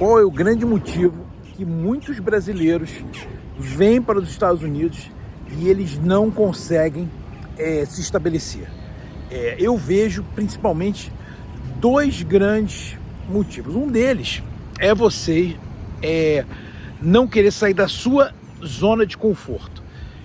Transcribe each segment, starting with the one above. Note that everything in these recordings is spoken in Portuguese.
qual é o grande motivo que muitos brasileiros vêm para os Estados Unidos e eles não conseguem se estabelecer. Eu vejo principalmente dois grandes motivos. Um deles é você não querer sair da sua zona de conforto.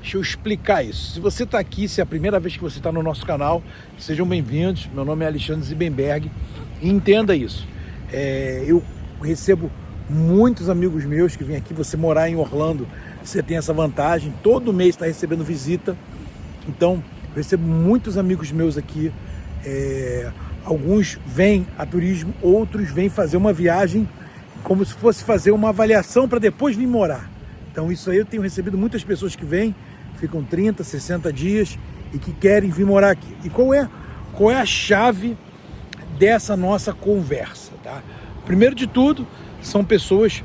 Deixa eu explicar isso. Se você está aqui, se é a primeira vez que você está no nosso canal, sejam bem-vindos. Meu nome é Alexandre Zibenberg e entenda isso. Eu recebo muitos amigos meus que vêm aqui. Você morar em Orlando, você tem essa vantagem. Todo mês está recebendo visita. Então, eu recebo muitos amigos meus aqui. Alguns vêm a turismo, outros vêm fazer uma viagem como se fosse fazer uma avaliação para depois vir morar. Então isso aí eu tenho recebido muitas pessoas que vêm, ficam 30, 60 dias e que querem vir morar aqui. E qual é a chave dessa nossa conversa, tá? Primeiro de tudo, são pessoas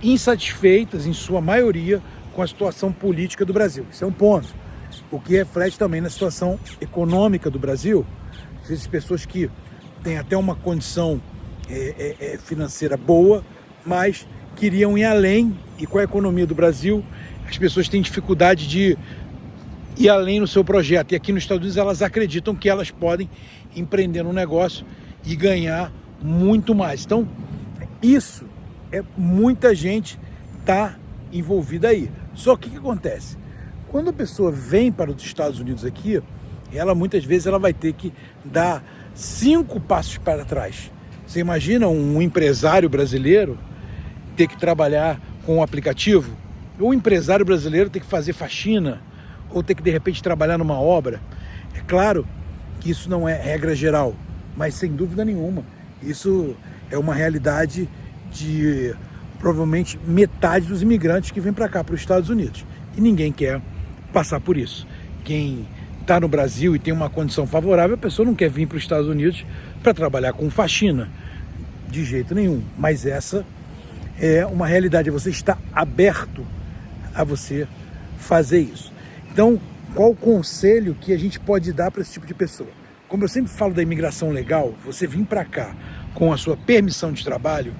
insatisfeitas, em sua maioria, com a situação política do Brasil. Isso é um ponto. O que reflete também na situação econômica do Brasil. Às vezes pessoas que têm até uma condição financeira boa, mas queriam ir além, e com a economia do Brasil, as pessoas têm dificuldade de ir além no seu projeto. E aqui nos Estados Unidos elas acreditam que elas podem empreender um negócio e ganhar muito mais. Então, isso muita gente está envolvida aí. Só que o que acontece? Quando a pessoa vem para os Estados Unidos aqui, ela muitas vezes ela vai ter que dar 5 passos para trás. Você imagina um empresário brasileiro ter que trabalhar com um aplicativo? Ou um empresário brasileiro ter que fazer faxina? Ou ter que, de repente, trabalhar numa obra? É claro que isso não é regra geral, mas sem dúvida nenhuma, isso é uma realidade de provavelmente metade dos imigrantes que vêm para cá, para os Estados Unidos. E ninguém quer passar por isso. Quem está no Brasil e tem uma condição favorável, a pessoa não quer vir para os Estados Unidos para trabalhar com faxina, de jeito nenhum. Mas essa é uma realidade, você está aberto a você fazer isso. Então, qual o conselho que a gente pode dar para esse tipo de pessoa? Como eu sempre falo da imigração legal, você vir para cá com a sua permissão de trabalho,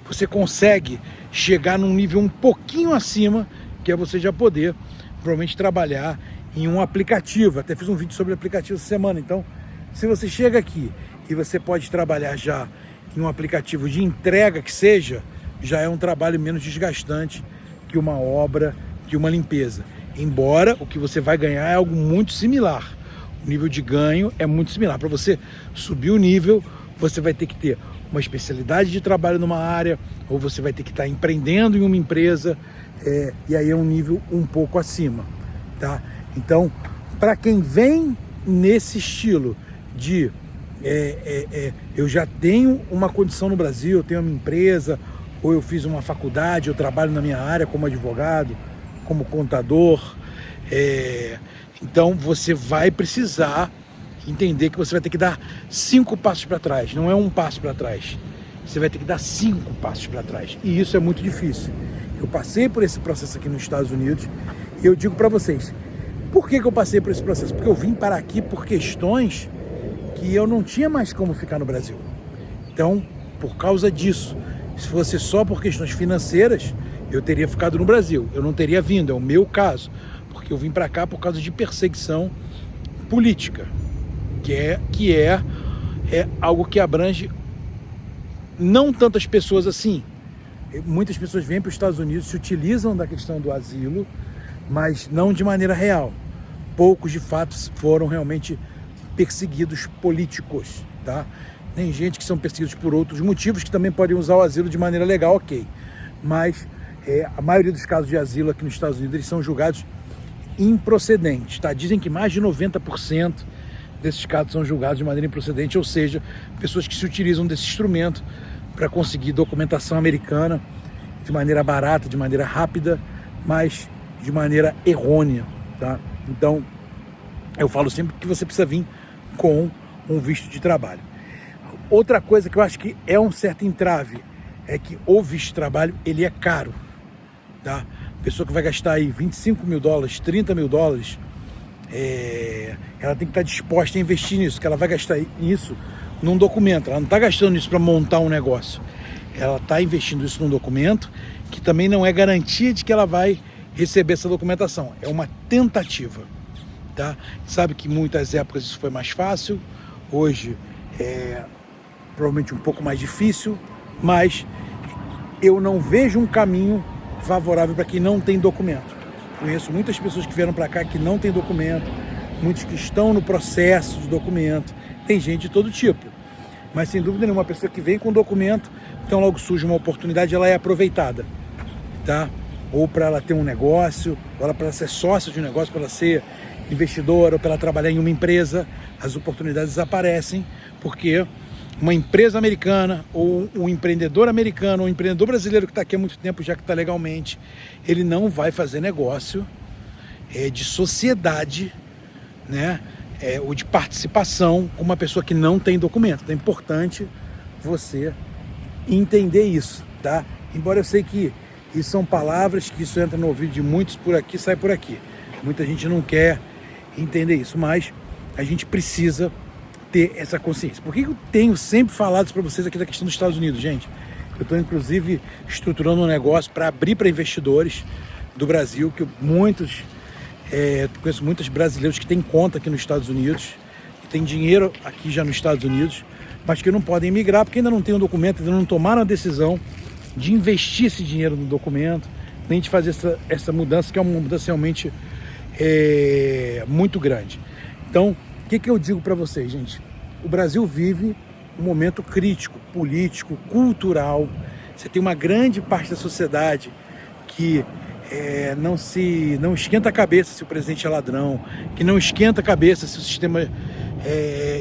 você consegue chegar num nível um pouquinho acima, que é você já poder provavelmente trabalhar em um aplicativo. Até fiz um vídeo sobre aplicativo essa semana. Então, se você chega aqui e você pode trabalhar já em um aplicativo de entrega que seja, já é um trabalho menos desgastante que uma obra, que uma limpeza. Embora o que você vai ganhar é algo muito similar. O nível de ganho é muito similar. Para você subir o nível, você vai ter que ter uma especialidade de trabalho numa área, ou você vai ter que estar empreendendo em uma empresa, e aí é um nível um pouco acima, tá? Então, para quem vem nesse estilo de eu já tenho uma condição no Brasil, eu tenho uma empresa, ou eu fiz uma faculdade, eu trabalho na minha área como advogado, como contador, então você vai precisar entender que você vai ter que dar 5 passos para trás, não é um passo para trás. Você vai ter que dar 5 passos para trás. E isso é muito difícil. Eu passei por esse processo aqui nos Estados Unidos e eu digo para vocês, por que eu passei por esse processo? Porque eu vim para aqui por questões que eu não tinha mais como ficar no Brasil. Então, por causa disso, se fosse só por questões financeiras, eu teria ficado no Brasil. Eu não teria vindo, é o meu caso. Porque eu vim para cá por causa de perseguição política, que é algo que abrange não tantas pessoas assim. Muitas pessoas vêm para os Estados Unidos, se utilizam da questão do asilo, mas não de maneira real. Poucos, de fato, foram realmente perseguidos políticos, tá? Tem gente que são perseguidos por outros motivos, que também podem usar o asilo de maneira legal, ok. Mas a maioria dos casos de asilo aqui nos Estados Unidos, eles são julgados improcedentes, tá? Dizem que mais de 90% desses casos são julgados de maneira improcedente, ou seja, pessoas que se utilizam desse instrumento para conseguir documentação americana de maneira barata, de maneira rápida, mas de maneira errônea, tá? Então, eu falo sempre que você precisa vir com um visto de trabalho. Outra coisa que eu acho que é um certo entrave é que o visto de trabalho, ele é caro, tá? A pessoa que vai gastar aí $25 mil, $30 mil, ela tem que estar disposta a investir nisso, que ela vai gastar isso num documento, ela não está gastando isso para montar um negócio. ela está investindo isso num documento que também não é garantia de que ela vai receber essa documentação. É uma tentativa, tá? Sabe que em muitas épocas isso foi mais fácil, hoje é provavelmente um pouco mais difícil, mas eu não vejo um caminho favorável para quem não tem documento. Conheço muitas pessoas que vieram para cá que não tem documento, muitos que estão no processo de documento, tem gente de todo tipo. Mas sem dúvida nenhuma, uma pessoa que vem com documento, então logo surge uma oportunidade, ela é aproveitada, tá? Ou para ela ter um negócio, ou para ela ser sócia de um negócio, para ela ser investidora, ou para ela trabalhar em uma empresa, as oportunidades aparecem, porque uma empresa americana, ou um empreendedor americano, ou um empreendedor brasileiro que está aqui há muito tempo, já que está legalmente, ele não vai fazer negócio de sociedade, né? Ou de participação com uma pessoa que não tem documento. Então é importante você entender isso, tá? Embora eu sei que isso são palavras, que isso entra no ouvido de muitos por aqui, sai por aqui. Muita gente não quer entender isso, mas a gente precisa ter essa consciência. Por que eu tenho sempre falado isso para vocês aqui da questão dos Estados Unidos, gente? Eu estou, inclusive, estruturando um negócio para abrir para investidores do Brasil, que conheço muitos brasileiros que têm conta aqui nos Estados Unidos, que têm dinheiro aqui já nos Estados Unidos, mas que não podem migrar porque ainda não têm um documento, ainda não tomaram a decisão de investir esse dinheiro no documento, nem de fazer essa mudança, que é uma mudança realmente muito grande. Então, o que eu digo para vocês, gente? O Brasil vive um momento crítico, político, cultural. Você tem uma grande parte da sociedade que não esquenta a cabeça se o presidente é ladrão, que não esquenta a cabeça se o sistema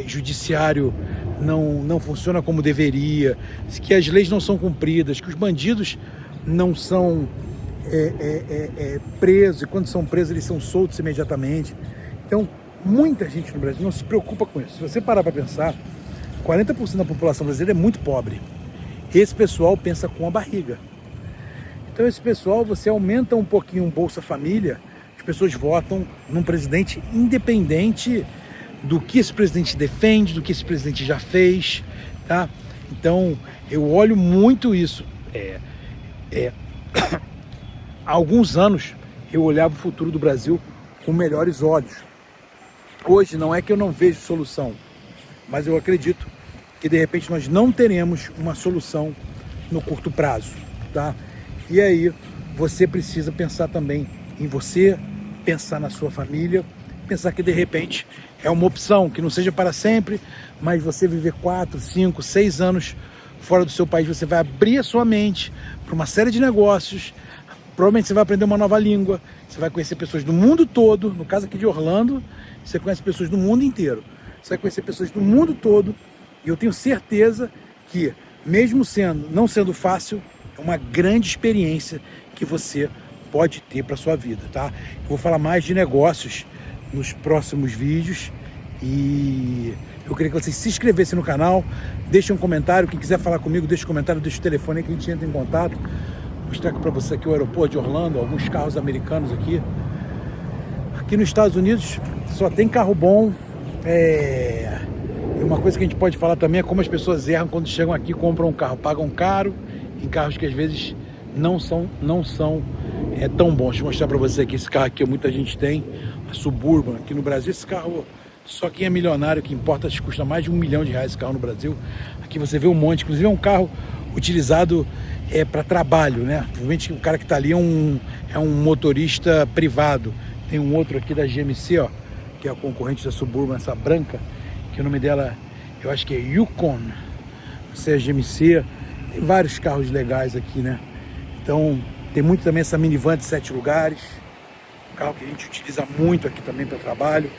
judiciário não funciona como deveria, que as leis não são cumpridas, que os bandidos não são presos, e quando são presos eles são soltos imediatamente. Então, muita gente no Brasil não se preocupa com isso. Se você parar para pensar, 40% da população brasileira é muito pobre. Esse pessoal pensa com a barriga. Então esse pessoal, você aumenta um pouquinho o Bolsa Família, as pessoas votam num presidente independente do que esse presidente defende, do que esse presidente já fez, tá? Então eu olho muito isso. Há alguns anos eu olhava o futuro do Brasil com melhores olhos. Hoje não é que eu não vejo solução, mas eu acredito que de repente nós não teremos uma solução no curto prazo, tá? E aí você precisa pensar também em você, pensar na sua família, pensar que de repente é uma opção, que não seja para sempre, mas você viver 4, 5, 6 anos fora do seu país, você vai abrir a sua mente para uma série de negócios, provavelmente você vai aprender uma nova língua, você vai conhecer pessoas do mundo todo, no caso aqui de Orlando, você conhece pessoas do mundo inteiro, você vai conhecer pessoas do mundo todo, e eu tenho certeza que, mesmo não sendo fácil, é uma grande experiência que você pode ter para a sua vida, tá? Eu vou falar mais de negócios nos próximos vídeos e eu queria que vocês se inscrevessem no canal, deixem um comentário, quem quiser falar comigo, deixa um comentário, deixa o telefone aí que a gente entra em contato. Vou mostrar aqui para você aqui o aeroporto de Orlando, alguns carros americanos aqui. Aqui nos Estados Unidos só tem carro bom. Uma coisa que a gente pode falar também é como as pessoas erram quando chegam aqui, compram um carro, pagam caro em carros que às vezes não são tão bons. Deixa eu mostrar para vocês aqui esse carro aqui, muita gente tem, a Suburban. Aqui no Brasil esse carro, só quem é milionário que importa, custa mais de R$1 milhão esse carro no Brasil. Aqui você vê um monte, inclusive é um carro utilizado para trabalho, né? Provavelmente o cara que está ali é um motorista privado. Tem um outro aqui da GMC, ó, que é a concorrente da Suburban, essa branca, que o nome dela, eu acho que é Yukon, não sei, a GMC. Tem vários carros legais aqui, né? Então, tem muito também essa minivan de 7 lugares, um carro que a gente utiliza muito aqui também para trabalho.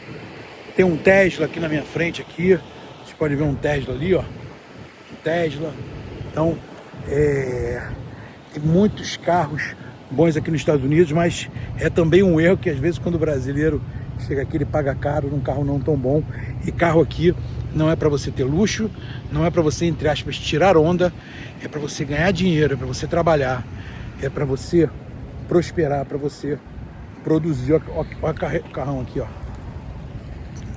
Tem um Tesla aqui na minha frente aqui, vocês podem ver um Tesla ali, ó, um Tesla. Então, tem muitos carros bons aqui nos Estados Unidos, mas é também um erro que às vezes quando o brasileiro chega aqui ele paga caro num carro não tão bom. E carro aqui não é para você ter luxo, não é para você, entre aspas, tirar onda, é para você ganhar dinheiro, é para você trabalhar, é para você prosperar, para você produzir. Olha o carrão aqui, ó.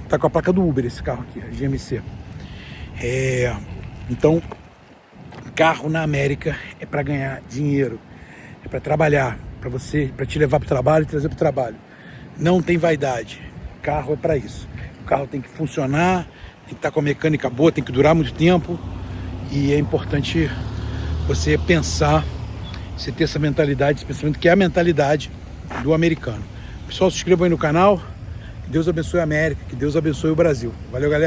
Tá com a placa do Uber esse carro aqui, a GMC. Então, carro na América é para ganhar dinheiro, é para trabalhar, para te levar para o trabalho e trazer para o trabalho. Não tem vaidade. Carro é para isso. O carro tem que funcionar, tem que estar com a mecânica boa, tem que durar muito tempo. E é importante você pensar, você ter essa mentalidade, esse pensamento que é a mentalidade do americano. Pessoal, se inscrevam aí no canal. Que Deus abençoe a América, que Deus abençoe o Brasil. Valeu, galera.